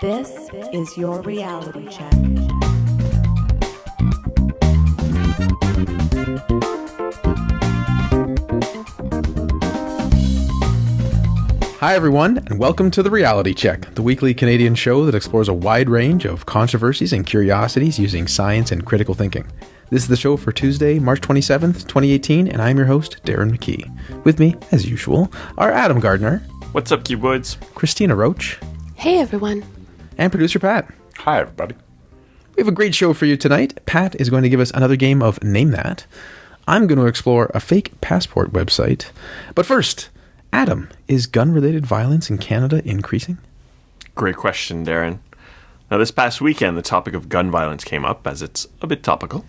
This is your reality check. Hi everyone, and welcome to The Reality Check, the weekly Canadian show that explores a wide range of controversies and curiosities using science and critical thinking. This is the show for Tuesday, March 27th, 2018, and I'm your host, Darren McKee. With me, as usual, are Adam Gardner. What's up, cuboids? Christina Roach. Hey everyone. And producer Pat. Hi, everybody. We have a great show for you tonight. Pat is going to give us another game of Name That. I'm going to explore a fake passport website. But first, Adam, is gun-related violence in Canada increasing? Great question, Darren. Now, this past weekend, the topic of gun violence came up, as it's a bit topical.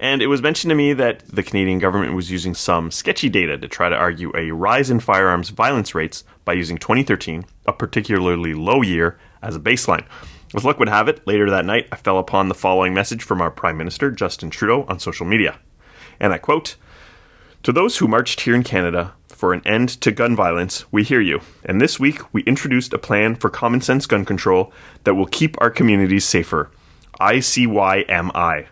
And it was mentioned to me that the Canadian government was using some sketchy data to try to argue a rise in firearms violence rates by using 2013, a particularly low year, as a baseline. As luck would have it, later that night, I fell upon the following message from our Prime Minister, Justin Trudeau, on social media. And I quote, "To those who marched here in Canada for an end to gun violence, we hear you. And this week, we introduced a plan for common sense gun control that will keep our communities safer. ICYMI.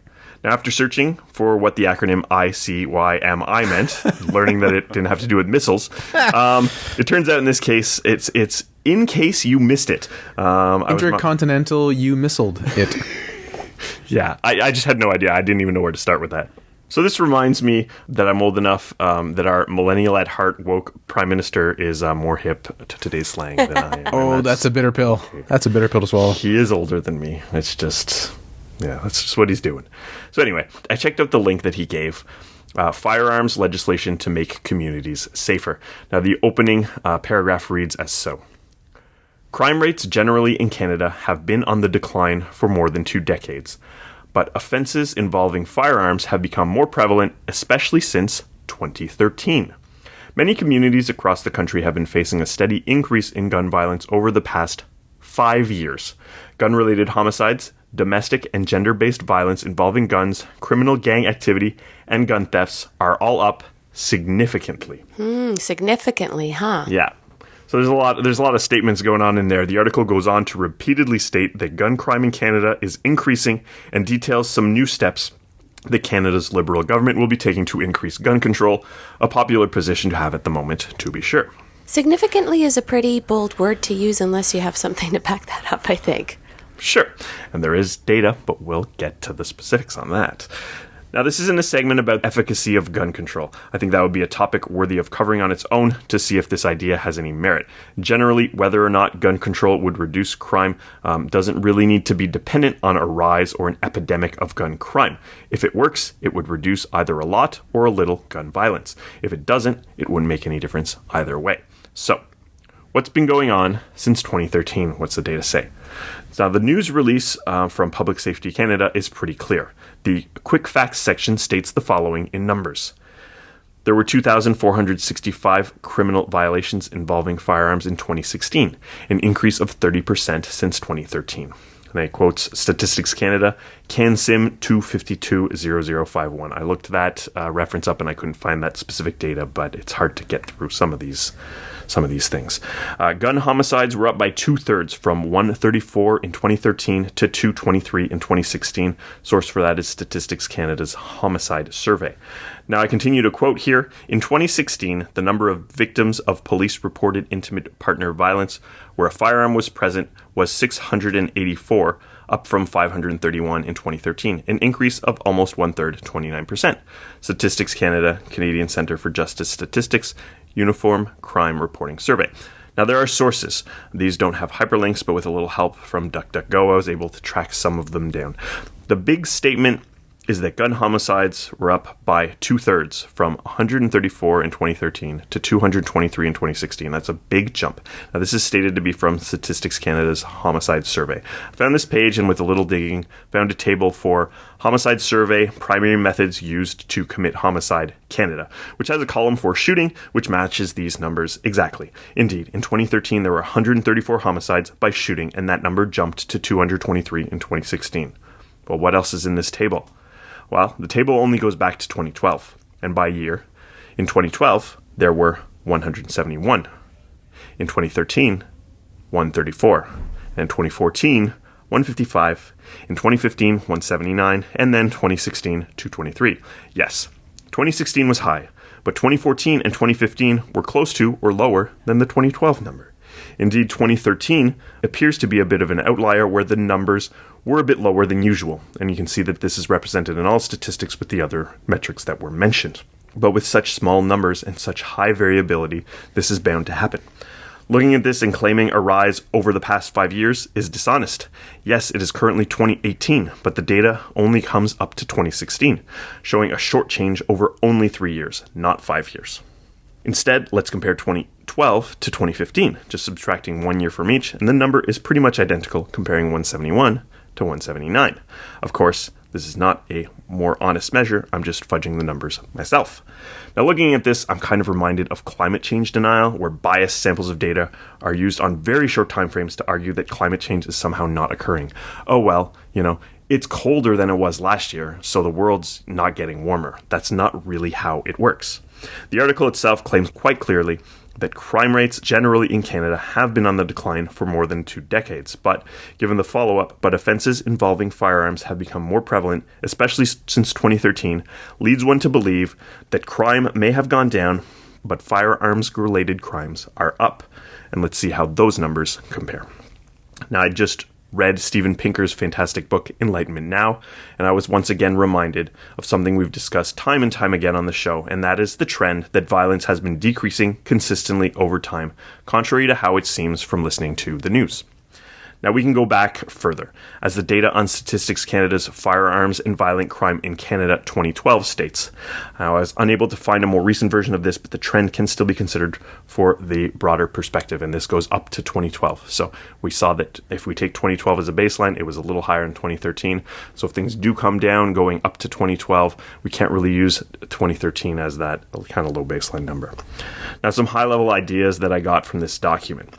Now, after searching for what the acronym ICYMI meant, learning that it didn't have to do with missiles, it turns out in this case, it's in case you missed it. Intercontinental, you missiled it. Yeah, I just had no idea. I didn't even know where to start with that. So this reminds me that I'm old enough that our millennial at heart woke prime minister is more hip to today's slang than I am. Oh, that's a bitter pill. That's a bitter pill to swallow. He is older than me. It's just, yeah, that's just what he's doing. So anyway, I checked out the link that he gave. Firearms legislation to make communities safer. Now, the opening paragraph reads as so. Crime rates generally in Canada have been on the decline for more than 2 decades. But offenses involving firearms have become more prevalent, especially since 2013. Many communities across the country have been facing a steady increase in gun violence over the past 5 years. Gun-related homicides, domestic and gender-based violence involving guns, criminal gang activity, and gun thefts are all up significantly. Significantly, huh? Yeah. So there's a lot of statements going on in there. The article goes on to repeatedly state that gun crime in Canada is increasing and details some new steps that Canada's Liberal government will be taking to increase gun control, a popular position to have at the moment, to be sure. Significantly is a pretty bold word to use unless you have something to back that up, I think. Sure. And there is data, but we'll get to the specifics on that. Now, this isn't a segment about efficacy of gun control. I think that would be a topic worthy of covering on its own to see if this idea has any merit. Generally, whether or not gun control would reduce crime doesn't really need to be dependent on a rise or an epidemic of gun crime. If it works, it would reduce either a lot or a little gun violence. If it doesn't, it wouldn't make any difference either way. So, what's been going on since 2013? What's the data say? Now, the news release from Public Safety Canada is pretty clear. The quick facts section states the following in numbers. There were 2,465 criminal violations involving firearms in 2016, an increase of 30% since 2013. And I quotes Statistics Canada, CanSim 2520051. I looked that reference up and I couldn't find that specific data, but it's hard to get through some of these things. Gun homicides were up by 2/3 from 134 in 2013 to 223 in 2016. Source for that is Statistics Canada's homicide survey. Now, I continue to quote here. In 2016, the number of victims of police-reported intimate partner violence where a firearm was present was 684, up from 531 in 2013, an increase of almost 1/3, 29%. Statistics Canada, Canadian Centre for Justice Statistics, Uniform Crime Reporting Survey. Now, there are sources. These don't have hyperlinks, but with a little help from DuckDuckGo, I was able to track some of them down. The big statement is that gun homicides were up by 2/3 from 134 in 2013 to 223 in 2016. That's a big jump. Now, this is stated to be from Statistics Canada's homicide survey. I found this page and with a little digging, found a table for homicide survey primary methods used to commit homicide Canada, which has a column for shooting, which matches these numbers exactly. Indeed, in 2013, there were 134 homicides by shooting, and that number jumped to 223 in 2016. Well, what else is in this table? Well, the table only goes back to 2012, and by year, in 2012, there were 171. In 2013, 134. In 2014, 155. In 2015, 179. And then 2016, 223. Yes, 2016 was high, but 2014 and 2015 were close to or lower than the 2012 number. Indeed, 2013 appears to be a bit of an outlier where the numbers were a bit lower than usual, and you can see that this is represented in all statistics with the other metrics that were mentioned. But with such small numbers and such high variability, this is bound to happen. Looking at this and claiming a rise over the past 5 years is dishonest. Yes, it is currently 2018, but the data only comes up to 2016, showing a short change over only 3 years, not 5 years. Instead, let's compare 2012 to 2015, just subtracting 1 year from each, and the number is pretty much identical, comparing 171 to 179. Of course, this is not a more honest measure, I'm just fudging the numbers myself. Now looking at this, I'm kind of reminded of climate change denial, where biased samples of data are used on very short timeframes to argue that climate change is somehow not occurring. Oh well, it's colder than it was last year, so the world's not getting warmer. That's not really how it works. The article itself claims quite clearly that crime rates generally in Canada have been on the decline for more than 2 decades, but given the follow-up, offenses involving firearms have become more prevalent, especially since 2013, leads one to believe that crime may have gone down, but firearms-related crimes are up. And let's see how those numbers compare. Now, I just read Steven Pinker's fantastic book, Enlightenment Now, and I was once again reminded of something we've discussed time and time again on the show, and that is the trend that violence has been decreasing consistently over time, contrary to how it seems from listening to the news. Now we can go back further, as the data on Statistics Canada's Firearms and Violent Crime in Canada 2012 states. I was unable to find a more recent version of this, but the trend can still be considered for the broader perspective, and this goes up to 2012. So we saw that if we take 2012 as a baseline, it was a little higher in 2013. So if things do come down going up to 2012, we can't really use 2013 as that kind of low baseline number. Now some high-level ideas that I got from this document.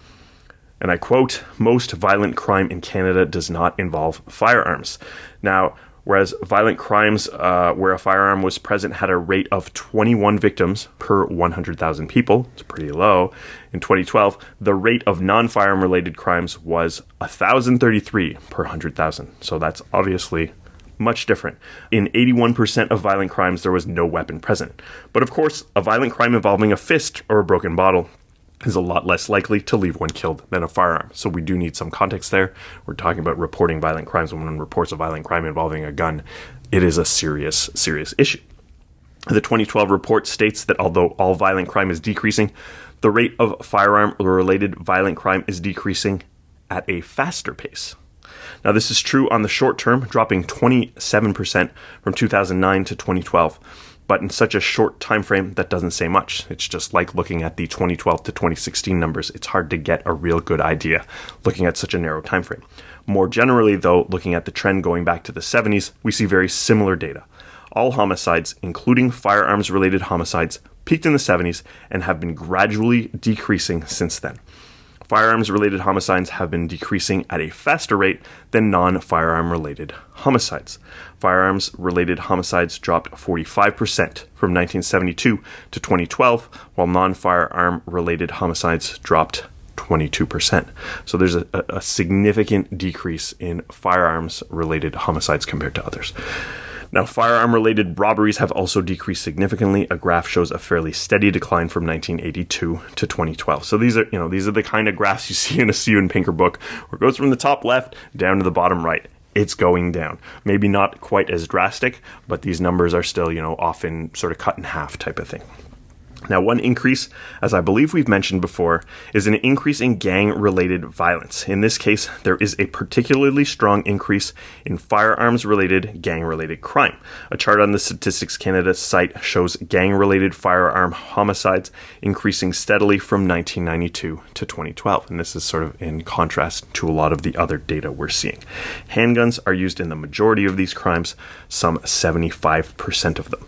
And I quote, "Most violent crime in Canada does not involve firearms." Now, whereas violent crimes where a firearm was present had a rate of 21 victims per 100,000 people, it's pretty low, in 2012, the rate of non-firearm related crimes was 1,033 per 100,000. So that's obviously much different. In 81% of violent crimes, there was no weapon present. But of course, a violent crime involving a fist or a broken bottle is a lot less likely to leave one killed than a firearm. So we do need some context there. We're talking about reporting violent crimes. When one reports a violent crime involving a gun, it is a serious, serious issue. The 2012 report states that although all violent crime is decreasing, the rate of firearm-related violent crime is decreasing at a faster pace. Now, this is true on the short term, dropping 27% from 2009 to 2012. But in such a short time frame, that doesn't say much. It's just like looking at the 2012 to 2016 numbers. It's hard to get a real good idea looking at such a narrow time frame. More generally, though, looking at the trend going back to the 70s, we see very similar data. All homicides, including firearms-related homicides, peaked in the 70s and have been gradually decreasing since then. Firearms-related homicides have been decreasing at a faster rate than non-firearm-related homicides. Firearms-related homicides dropped 45% from 1972 to 2012, while non-firearm-related homicides dropped 22%. So there's a significant decrease in firearms-related homicides compared to others. Now, firearm-related robberies have also decreased significantly. A graph shows a fairly steady decline from 1982 to 2012. So these are the kind of graphs you see in a Steven Pinker book, where it goes from the top left down to the bottom right. It's going down. Maybe not quite as drastic, but these numbers are still, often sort of cut in half type of thing. Now, one increase, as I believe we've mentioned before, is an increase in gang-related violence. In this case, there is a particularly strong increase in firearms-related, gang-related crime. A chart on the Statistics Canada site shows gang-related firearm homicides increasing steadily from 1992 to 2012, and this is sort of in contrast to a lot of the other data we're seeing. Handguns are used in the majority of these crimes, some 75% of them.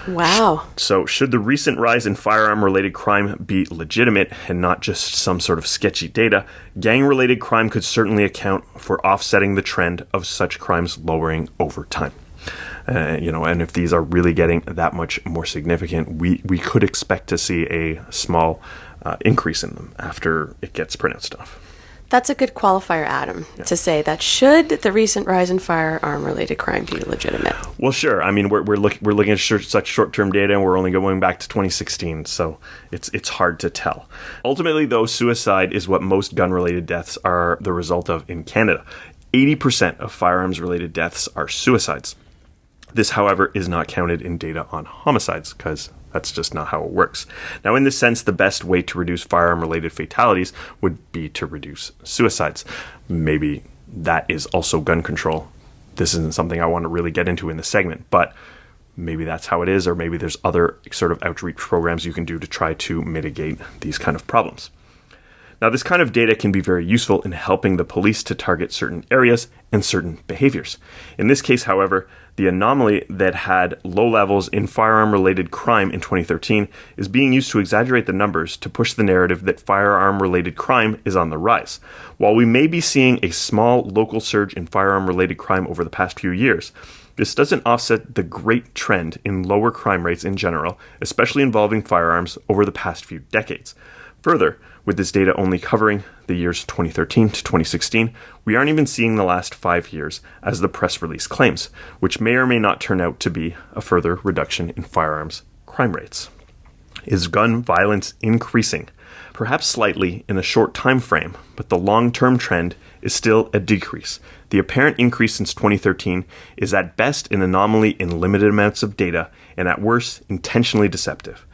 Wow. So should the recent rise in firearm-related crime be legitimate and not just some sort of sketchy data, gang-related crime could certainly account for offsetting the trend of such crimes lowering over time. And if these are really getting that much more significant, we could expect to see a small increase in them after it gets pronounced off. That's a good qualifier, Adam, to say that should the recent rise in firearm-related crime be legitimate? Well, sure. I mean, we're looking at such short-term data, and we're only going back to 2016, so it's hard to tell. Ultimately, though, suicide is what most gun-related deaths are the result of in Canada. 80% of firearms-related deaths are suicides. This, however, is not counted in data on homicides, because that's just not how it works. Now, in this sense, the best way to reduce firearm-related fatalities would be to reduce suicides. Maybe that is also gun control. This isn't something I want to really get into in the segment, but maybe that's how it is, or maybe there's other sort of outreach programs you can do to try to mitigate these kind of problems. Now, this kind of data can be very useful in helping the police to target certain areas and certain behaviors. In this case, however, the anomaly that had low levels in firearm-related crime in 2013 is being used to exaggerate the numbers to push the narrative that firearm-related crime is on the rise. While we may be seeing a small local surge in firearm-related crime over the past few years, this doesn't offset the great trend in lower crime rates in general, especially involving firearms over the past few decades. Further, with this data only covering the years 2013 to 2016, we aren't even seeing the last 5 years, as the press release claims, which may or may not turn out to be a further reduction in firearms crime rates. Is gun violence increasing? Perhaps slightly in a short time frame, but the long-term trend is still a decrease. The apparent increase since 2013 is at best an anomaly in limited amounts of data, and at worst, intentionally deceptive.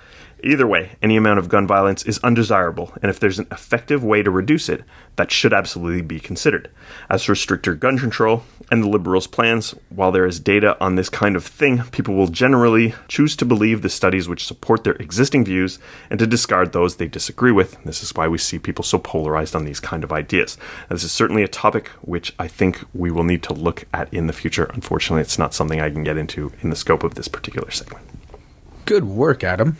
Either way, any amount of gun violence is undesirable, and if there's an effective way to reduce it, that should absolutely be considered. As for stricter gun control and the Liberals' plans, while there is data on this kind of thing, people will generally choose to believe the studies which support their existing views and to discard those they disagree with. This is why we see people so polarized on these kind of ideas. This is certainly a topic which I think we will need to look at in the future. Unfortunately, it's not something I can get into in the scope of this particular segment. Good work, Adam.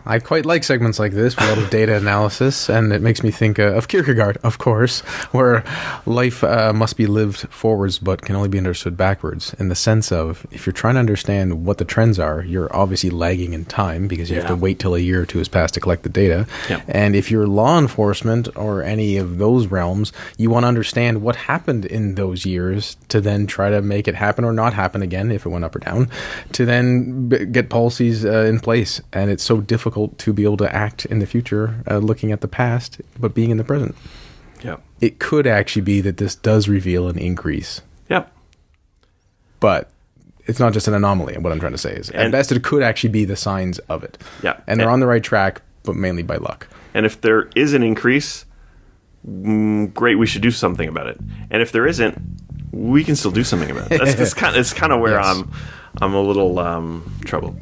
I quite like segments like this with a lot of data analysis, and it makes me think of Kierkegaard, of course, where life must be lived forwards but can only be understood backwards, in the sense of if you're trying to understand what the trends are, you're obviously lagging in time because you have to wait till a year or two has passed to collect the data. Yeah. And if you're law enforcement or any of those realms, you want to understand what happened in those years to then try to make it happen or not happen again if it went up or down, to then get policies in place. And it's so difficult to be able to act in the future, looking at the past, but being in the present. Yeah. It could actually be that this does reveal an increase. Yeah. But it's not just an anomaly. What I'm trying to say is, at best, it could actually be the signs of it. Yeah. And they're on the right track, but mainly by luck. And if there is an increase, great, we should do something about it. And if there isn't, we can still do something about it. That's kind of where I'm a little troubled.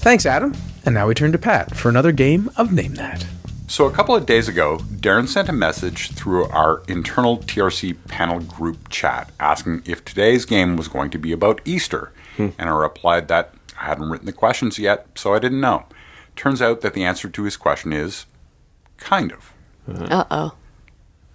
Thanks, Adam. And now we turn to Pat for another game of Name That. So a couple of days ago, Darren sent a message through our internal TRC panel group chat asking if today's game was going to be about Easter. And I replied that I hadn't written the questions yet, so I didn't know. Turns out that the answer to his question is kind of. Uh-oh.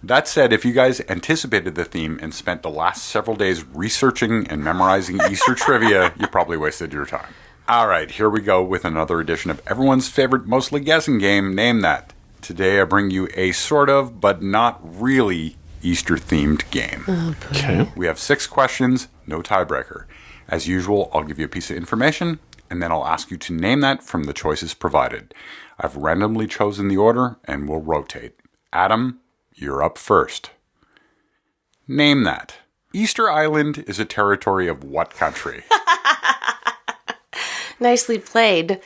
That said, if you guys anticipated the theme and spent the last several days researching and memorizing Easter trivia, you probably wasted your time. All right, here we go with another edition of everyone's favorite mostly guessing game, Name That. Today I bring you a sort of, but not really, Easter-themed game. Oh, okay. We have 6 questions, no tiebreaker. As usual, I'll give you a piece of information, and then I'll ask you to name that from the choices provided. I've randomly chosen the order, and we'll rotate. Adam, you're up first. Name that. Easter Island is a territory of what country? Nicely played.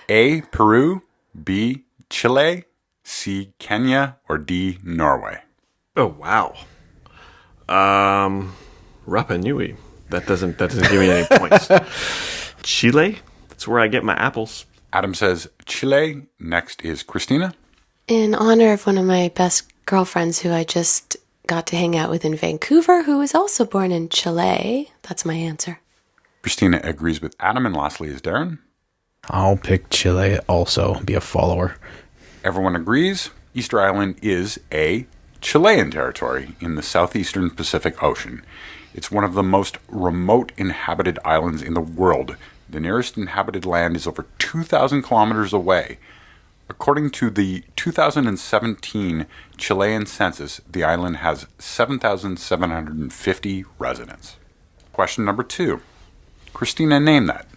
A, Peru, B, Chile, C, Kenya, or D, Norway? Oh, wow. Rapa Nui. That doesn't give me any points. Chile? That's where I get my apples. Adam says Chile. Next is Christina. In honor of one of my best girlfriends who I just got to hang out with in Vancouver, who was also born in Chile, that's my answer. Christina agrees with Adam, and lastly is Darren. I'll pick Chile also, be a follower. Everyone agrees. Easter Island is A, Chilean territory in the southeastern Pacific Ocean. It's one of the most remote inhabited islands in the world. The nearest inhabited land is over 2,000 kilometers away. According to the 2017 Chilean census, the island has 7,750 residents. Question number 2. Christina, name that.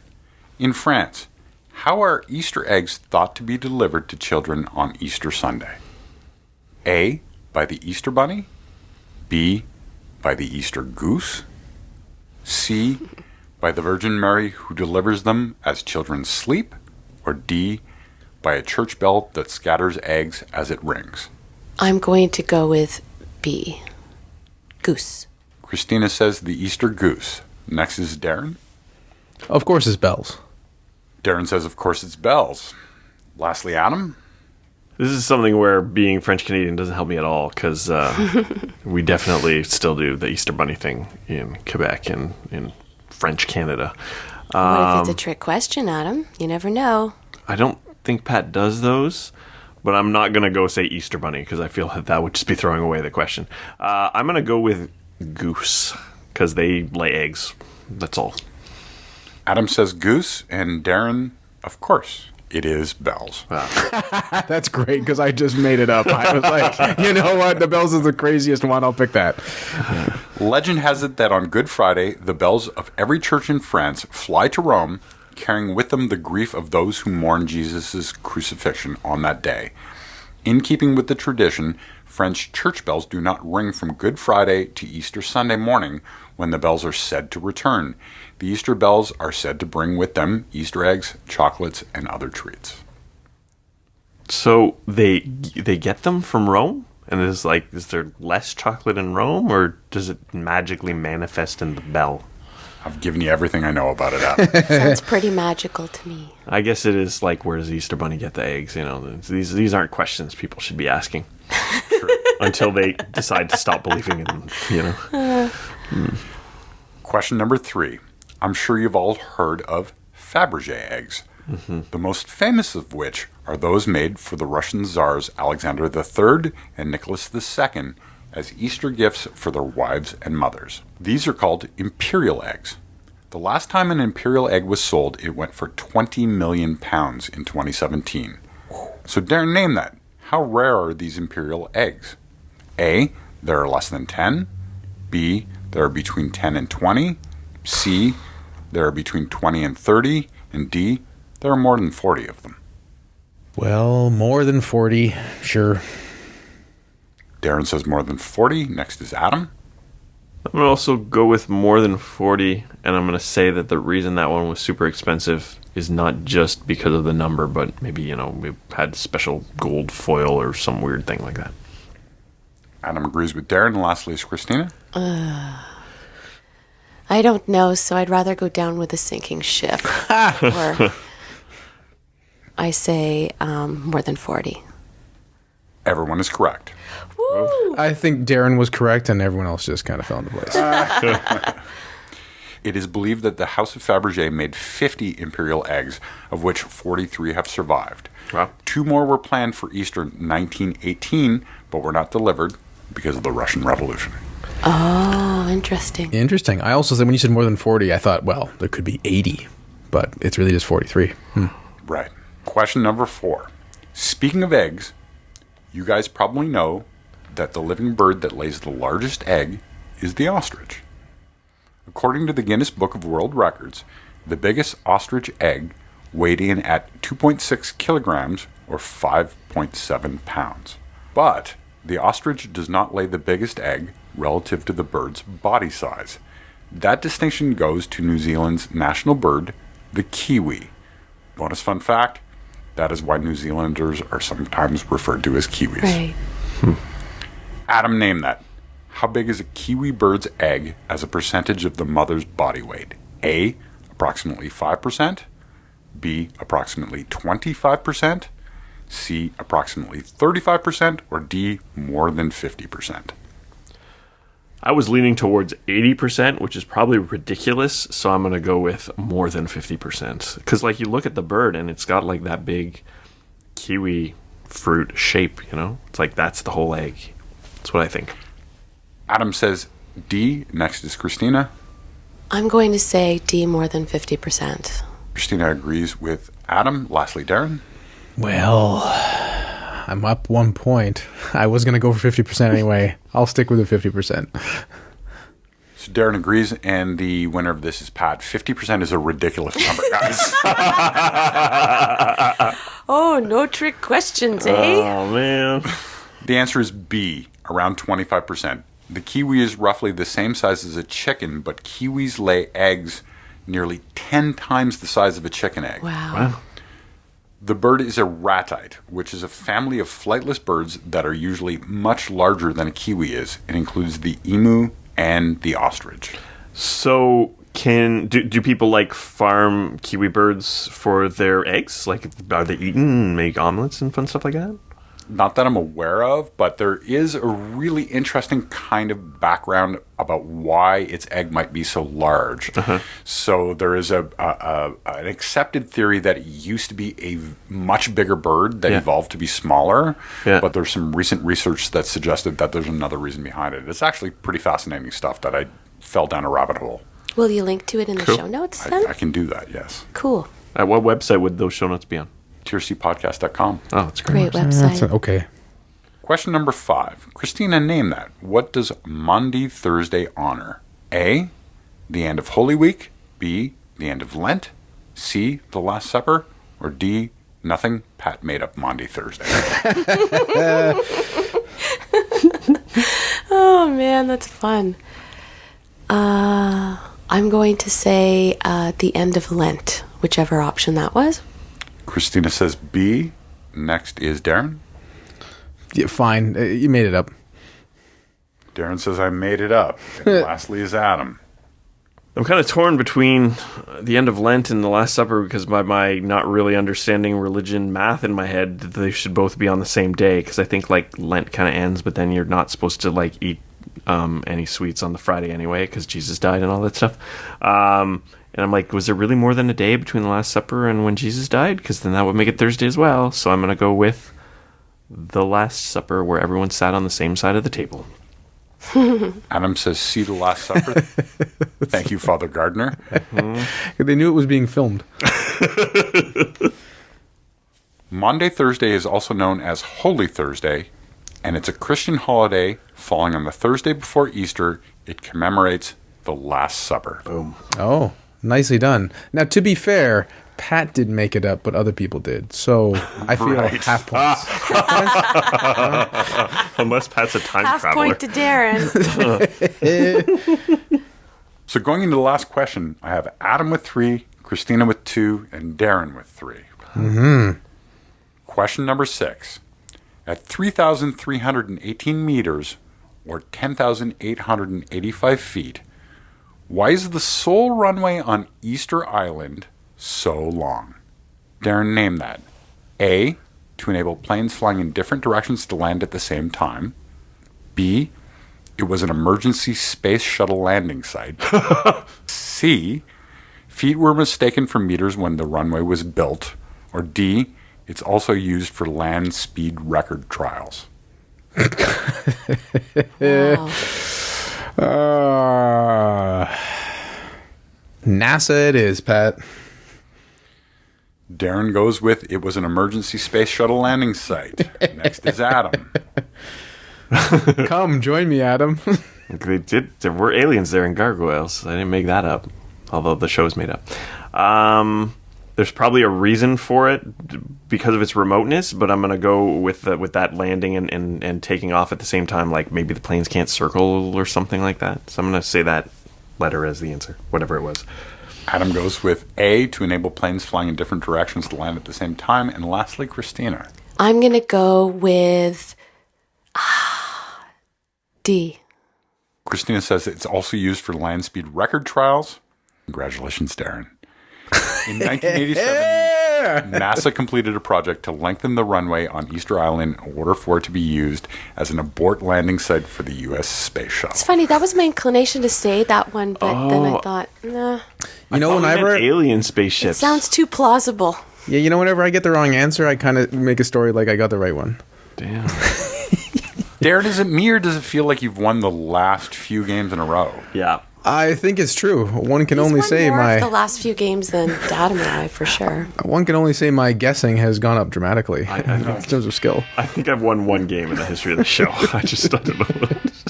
In France, how are Easter eggs thought to be delivered to children on Easter Sunday? A. By the Easter Bunny. B. By the Easter Goose. C. By the Virgin Mary who delivers them as children sleep. Or D. By a church bell that scatters eggs as it rings. I'm going to go with B. Goose. Christina says the Easter Goose. Next is Darren. Of course, it's bells. Darren says, of course, it's bells. Lastly, Adam. This is something where being French Canadian doesn't help me at all because we definitely still do the Easter Bunny thing in Quebec and in French Canada. What if it's a trick question, Adam? You never know. I don't think Pat does those, but I'm not going to go say Easter Bunny because I feel that would just be throwing away the question. I'm going to go with goose because they lay eggs. That's all. Adam says goose, and Darren, of course, it is bells. That's great because I just made it up. I was like, you know what? The bells is the craziest one. I'll pick that. Legend has it that on Good Friday, the bells of every church in France fly to Rome, carrying with them the grief of those who mourn Jesus' crucifixion on that day. In keeping with the tradition, French church bells do not ring from Good Friday to Easter Sunday morning when the bells are said to return. The Easter bells are said to bring with them Easter eggs, chocolates, and other treats. So they get them from Rome? And is there less chocolate in Rome, or does it magically manifest in the bell? I've given you everything I know about it, Adam. Sounds pretty magical to me. I guess it is like, where does the Easter Bunny get the eggs? You know, these aren't questions people should be asking. True. Until they decide to stop believing in them, you know. Question number 3. I'm sure you've all heard of Fabergé eggs, the most famous of which are those made for the Russian Tsars Alexander III and Nicholas II as Easter gifts for their wives and mothers. These are called imperial eggs. The last time an imperial egg was sold, it went for 20 million pounds in 2017. So Darren, name that. How rare are these imperial eggs? A. There are less than 10. B. There are between 10 and 20. C. There are between 20 and 30. And D. There are more than 40 of them. Well, more than 40, sure. Darren says more than 40. Next is Adam. I'm going to also go with more than 40, and I'm going to say that the reason that one was super expensive is not just because of the number, but maybe, you know, we had special gold foil or some weird thing like that. Adam agrees with Darren. And lastly is Christina. I don't know, so I'd rather go down with a sinking ship. Or I say more than 40. Everyone is correct. Woo! I think Darren was correct, and everyone else just kind of fell into place. It is believed that the House of Fabergé made 50 imperial eggs, of which 43 have survived. Wow. 2 more were planned for Easter 1918, but were not delivered because of the Russian Revolution. Oh, interesting. Interesting. I also said when you said more than 40, I thought, well, there could be 80, but it's really just 43. Right. Question number 4. Speaking of eggs, you guys probably know that the living bird that lays the largest egg is the ostrich. According to the Guinness Book of World Records, the biggest ostrich egg weighed in at 2.6 kilograms or 5.7 pounds. But the ostrich does not lay the biggest egg relative to the bird's body size. That distinction goes to New Zealand's national bird, the kiwi. Bonus fun fact, that is why New Zealanders are sometimes referred to as kiwis. Right. Adam, name that. How big is a kiwi bird's egg as a percentage of the mother's body weight? A, approximately 5%. B, approximately 25%. C, approximately 35%. Or D, more than 50%. I was leaning towards 80%, which is probably ridiculous, so I'm going to go with more than 50%. Because, like, you look at the bird, and it's got, like, that big kiwi fruit shape, you know? It's like, that's the whole egg. That's what I think. Adam says D. Next is Christina. I'm going to say D, more than 50%. Christina agrees with Adam. Lastly, Darren. Well, I'm up 1 point. I was going to go for 50% anyway. I'll stick with the 50%. So Darren agrees, and the winner of this is Pat. 50% is a ridiculous number, guys. Oh, no trick questions, eh? Oh, man. The answer is B, around 25%. The kiwi is roughly the same size as a chicken, but kiwis lay eggs nearly 10 times the size of a chicken egg. Wow. The bird is a ratite, which is a family of flightless birds that are usually much larger than a kiwi is. It includes the emu and the ostrich. So do people like farm kiwi birds for their eggs? Like, are they eaten and make omelets and fun stuff like that? Not that I'm aware of, but there is a really interesting kind of background about why its egg might be so large. So there is an accepted theory that it used to be a much bigger bird that evolved to be smaller, but there's some recent research that suggested that there's another reason behind it. It's actually pretty fascinating stuff that I fell down a rabbit hole. Will you link to it in the show notes then? I can do that, yes. Cool. At what website would those show notes be on? TRCpodcast.com. Oh, that's great. Great website. Okay. Question number 5. Christina, name that. What does Maundy Thursday honor? A, the end of Holy Week. B, the end of Lent. C, the Last Supper. Or D, nothing. Pat made up Maundy Thursday. Oh, man, that's fun. I'm going to say the end of Lent, whichever option that was. Christina says B. Next is Darren. Yeah, fine. You made it up. Darren says I made it up. And lastly is Adam. I'm kind of torn between the end of Lent and the Last Supper because by my not really understanding religion math in my head, they should both be on the same day because I think like Lent kind of ends, but then you're not supposed to like eat any sweets on the Friday anyway because Jesus died and all that stuff. And I'm like, was there really more than a day between the Last Supper and when Jesus died? Because then that would make it Thursday as well. So I'm going to go with the Last Supper where everyone sat on the same side of the table. Adam says see the Last Supper. Thank you, Father Gardner. They knew it was being filmed. Maundy Thursday is also known as Holy Thursday, and it's a Christian holiday falling on the Thursday before Easter. It commemorates the Last Supper. Boom. Oh, nicely done. Now, to be fair, Pat didn't make it up, but other people did. So I feel half points. Unless Pat's a time Half traveler. point to Darren. So going into the last question, I have Adam with 3, Christina with 2, and Darren with 3. Question number 6. At 3,318 meters, or 10,885 feet, why is the sole runway on Easter Island so long? Darren, name that. A, to enable planes flying in different directions to land at the same time. B, it was an emergency space shuttle landing site. C, feet were mistaken for meters when the runway was built. Or D, it's also used for land speed record trials. Wow. NASA it is, Pat. Darren goes with it was an emergency space shuttle landing site. Next is Adam. Come, join me, Adam. They did. There were aliens there and gargoyles. I didn't make that up, although the show's made up. There's probably a reason for it because of its remoteness, but I'm going to go with that landing and taking off at the same time. Like maybe the planes can't circle or something like that. So I'm going to say that letter as the answer, whatever it was. Adam goes with A, to enable planes flying in different directions to land at the same time. And lastly, Christina. I'm going to go with D. Christina says it's also used for land speed record trials. Congratulations, Darren. In 1987, NASA completed a project to lengthen the runway on Easter Island in order for it to be used as an abort landing site for the U.S. space shuttle. It's funny, that was my inclination to say that one, but then I thought, nah. You know, whenever alien spaceships. It sounds too plausible. Yeah, you know, whenever I get the wrong answer, I kind of make a story like I got the right one. Damn. Darren, is it me or does it feel like you've won the last few games in a row? Yeah. I think it's true. One can He's only won say more my of the last few games than Dad and I, for sure. one can only say my guessing has gone up dramatically I in terms of skill. I think I've won one game in the history of the show. I don't know.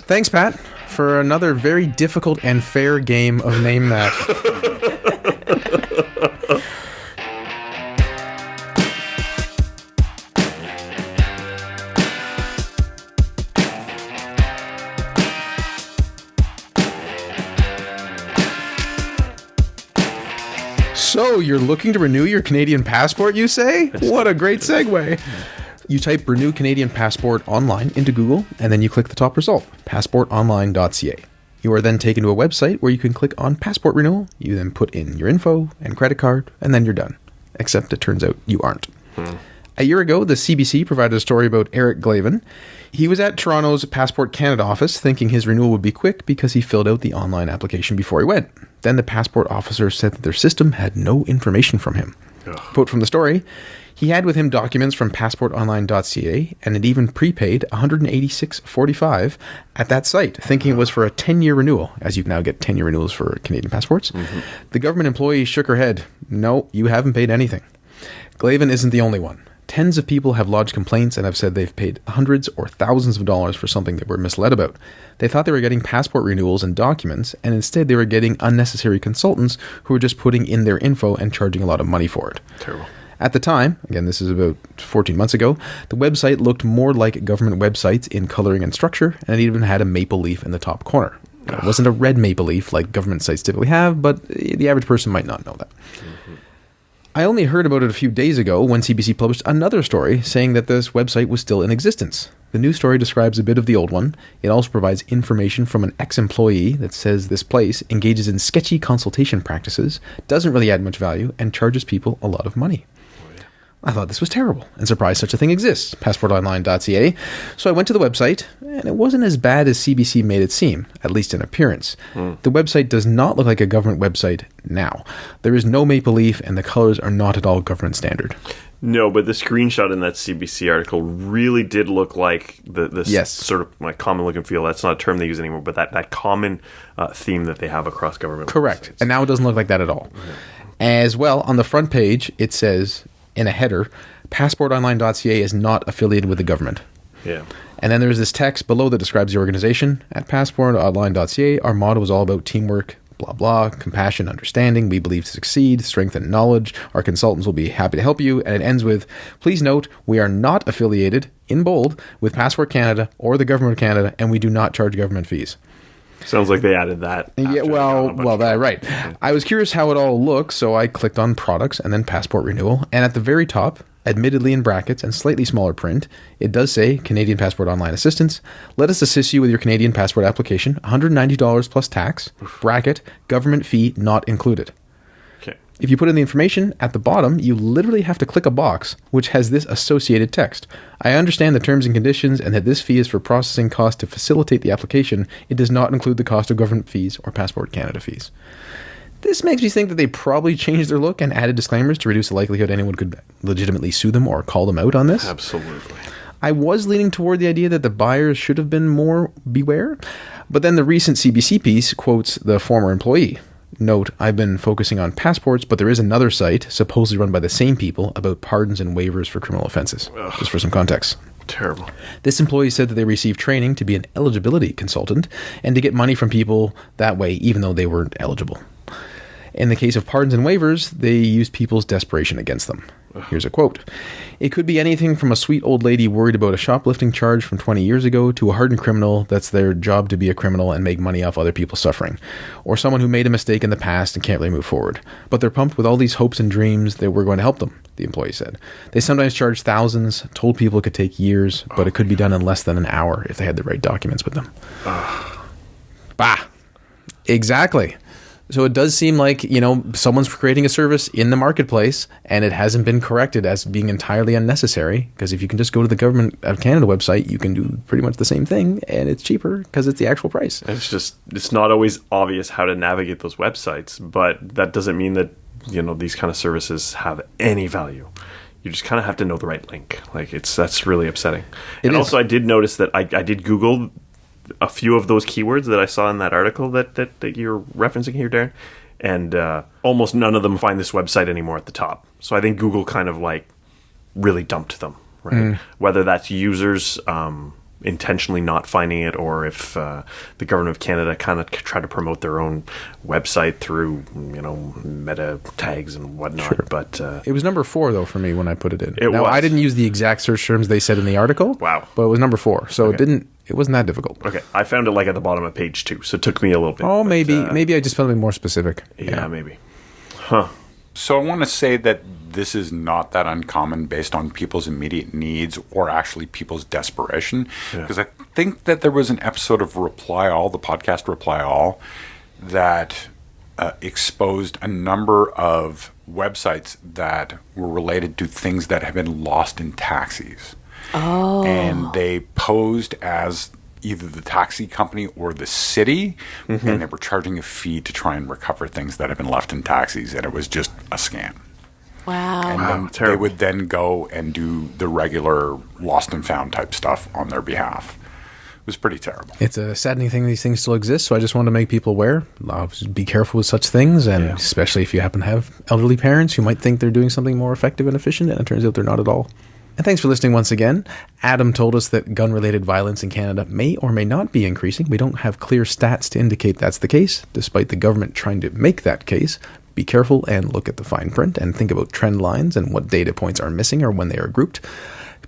Thanks, Pat, for another very difficult and fair game of Name That. So, you're looking to renew your Canadian passport, you say? What a great segue. You type Renew Canadian Passport online into Google, and then you click the top result, passportonline.ca. You are then taken to a website where you can click on Passport Renewal. You then put in your info and credit card, and then you're done. Except it turns out you aren't. A year ago, the CBC provided a story about Eric Glavin. He was at Toronto's Passport Canada office thinking his renewal would be quick because he filled out the online application before he went. Then the passport officer said that their system had no information from him. Quote from the story, he had with him documents from passportonline.ca and had even prepaid $186.45 at that site, thinking it was for a 10-year renewal, as you now get 10-year renewals for Canadian passports. The government employee shook her head. No, you haven't paid anything. Glavin isn't the only one. Tens of people have lodged complaints and have said they've paid hundreds or thousands of dollars for something they were misled about. They thought they were getting passport renewals and documents, and instead they were getting unnecessary consultants who were just putting in their info and charging a lot of money for it. Terrible. At the time, again, this is about 14 months ago, the website looked more like government websites in coloring and structure, and it even had a maple leaf in the top corner. It wasn't a red maple leaf like government sites typically have, but the average person might not know that. I only heard about it a few days ago when CBC published another story saying that this website was still in existence. The new story describes a bit of the old one. It also provides information from an ex-employee that says this place engages in sketchy consultation practices, doesn't really add much value, and charges people a lot of money. I thought this was terrible and surprised such a thing exists, passportonline.ca. So I went to the website, and it wasn't as bad as CBC made it seem, at least in appearance. The website does not look like a government website now. There is no maple leaf, and the colors are not at all government standard. No, but the screenshot in that CBC article really did look like the Yes. sort of like common look and feel. That's not a term they use anymore, but that common theme that they have across government Correct. websites. And now it doesn't look like that at all. As well, on the front page, it says, in a header, passportonline.ca is not affiliated with the government. Yeah. And then there's this text below that describes the organization. At passportonline.ca, our motto is all about teamwork, blah, blah, compassion, understanding. We believe to succeed, strength, and knowledge. Our consultants will be happy to help you. And it ends with, please note, we are not affiliated, in bold, with Passport Canada or the Government of Canada, and we do not charge government fees. Sounds like they added that. Yeah, right. I was curious how it all looks, so I clicked on products and then passport renewal. And at the very top, admittedly in brackets and slightly smaller print, it does say Canadian Passport Online Assistance. Let us assist you with your Canadian passport application. $190 plus tax. Bracket, government fee not included. Okay. If you put in the information at the bottom, you literally have to click a box which has this associated text. I understand the terms and conditions and that this fee is for processing costs to facilitate the application. It does not include the cost of government fees or Passport Canada fees. This makes me think that they probably changed their look and added disclaimers to reduce the likelihood anyone could legitimately sue them or call them out on this. Absolutely. I was leaning toward the idea that the buyers should have been more beware, but then the recent CBC piece quotes the former employee. Note, I've been focusing on passports, but there is another site, supposedly run by the same people, about pardons and waivers for criminal offenses. Just for some context. Terrible. This employee said that they received training to be an eligibility consultant and to get money from people that way, even though they weren't eligible. In the case of pardons and waivers, they used people's desperation against them. Here's a quote. It could be anything from a sweet old lady worried about a shoplifting charge from 20 years ago to a hardened criminal that's their job to be a criminal and make money off other people's suffering. Or someone who made a mistake in the past and can't really move forward. But they're pumped with all these hopes and dreams that we're going to help them, the employee said. They sometimes charge thousands, told people it could take years, but it could be done in less than an hour if they had the right documents with them. Bah! Exactly. So it does seem like, someone's creating a service in the marketplace and it hasn't been corrected as being entirely unnecessary, because if you can just go to the Government of Canada website, you can do pretty much the same thing and it's cheaper because it's the actual price. It's not always obvious how to navigate those websites, but that doesn't mean that, these kind of services have any value. You just kind of have to know the right link. Like that's really upsetting. It and is. also, I did notice that I did Google a few of those keywords that I saw in that article that you're referencing here, Darren, and almost none of them find this website anymore at the top. So I think Google kind of like really dumped them, right? Whether that's users intentionally not finding it, or if the government of Canada kind of tried to promote their own website through meta tags and whatnot. Sure. But It was number 4 though for me when I put it in. It now was. I didn't use the exact search terms they said in the article. Wow. But it was number 4, so it wasn't that difficult. okay, I found it like at the bottom of page 2, so it took me a little bit. Oh, but, maybe I just found it more specific. yeah, maybe. Huh. So I want to say that this is not that uncommon based on people's immediate needs or actually people's desperation. Because I think that there was an episode of Reply All, the podcast Reply All, that exposed a number of websites that were related to things that have been lost in taxis. Oh. And they posed as either the taxi company or the city, and they were charging a fee to try and recover things that had been left in taxis, and it was just a scam. Wow. And then they terrible. would then go and do the regular lost and found type stuff on their behalf. It was pretty terrible. It's a saddening thing these things still exist, so I just want to make people aware. Be careful with such things, and especially if you happen to have elderly parents who might think they're doing something more effective and efficient, and it turns out they're not at all. And thanks for listening once again. Adam told us that gun-related violence in Canada may or may not be increasing. We don't have clear stats to indicate that's the case, despite the government trying to make that case. Be careful and look at the fine print and think about trend lines and what data points are missing or when they are grouped.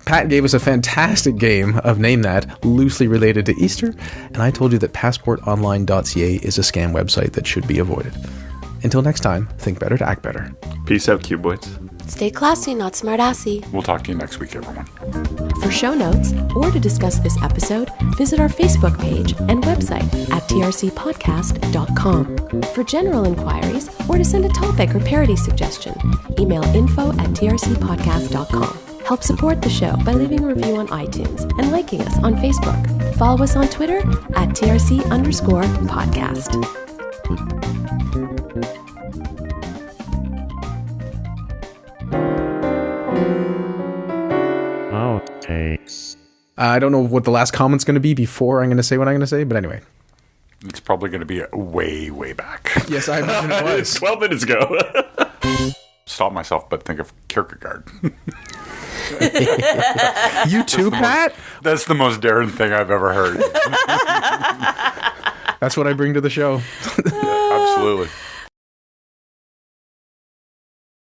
Pat gave us a fantastic game of Name That, loosely related to Easter, and I told you that passportonline.ca is a scam website that should be avoided. Until next time, think better to act better. Peace out, Cuboids. Stay classy, not smartassy. We'll talk to you next week, everyone. For show notes or to discuss this episode, visit our Facebook page and website at trcpodcast.com. For general inquiries or to send a topic or parody suggestion, email info@trcpodcast.com. Help support the show by leaving a review on iTunes and liking us on Facebook. Follow us on Twitter at TRC_podcast. Outtakes. I don't know what the last comment's going to be before I'm going to say what I'm going to say, but anyway. It's probably going to be way, way back. Yes, I imagine it was. 12 minutes ago. Stop myself, but think of Kierkegaard. You too, Pat? That's the most Darren thing I've ever heard. That's what I bring to the show. Absolutely.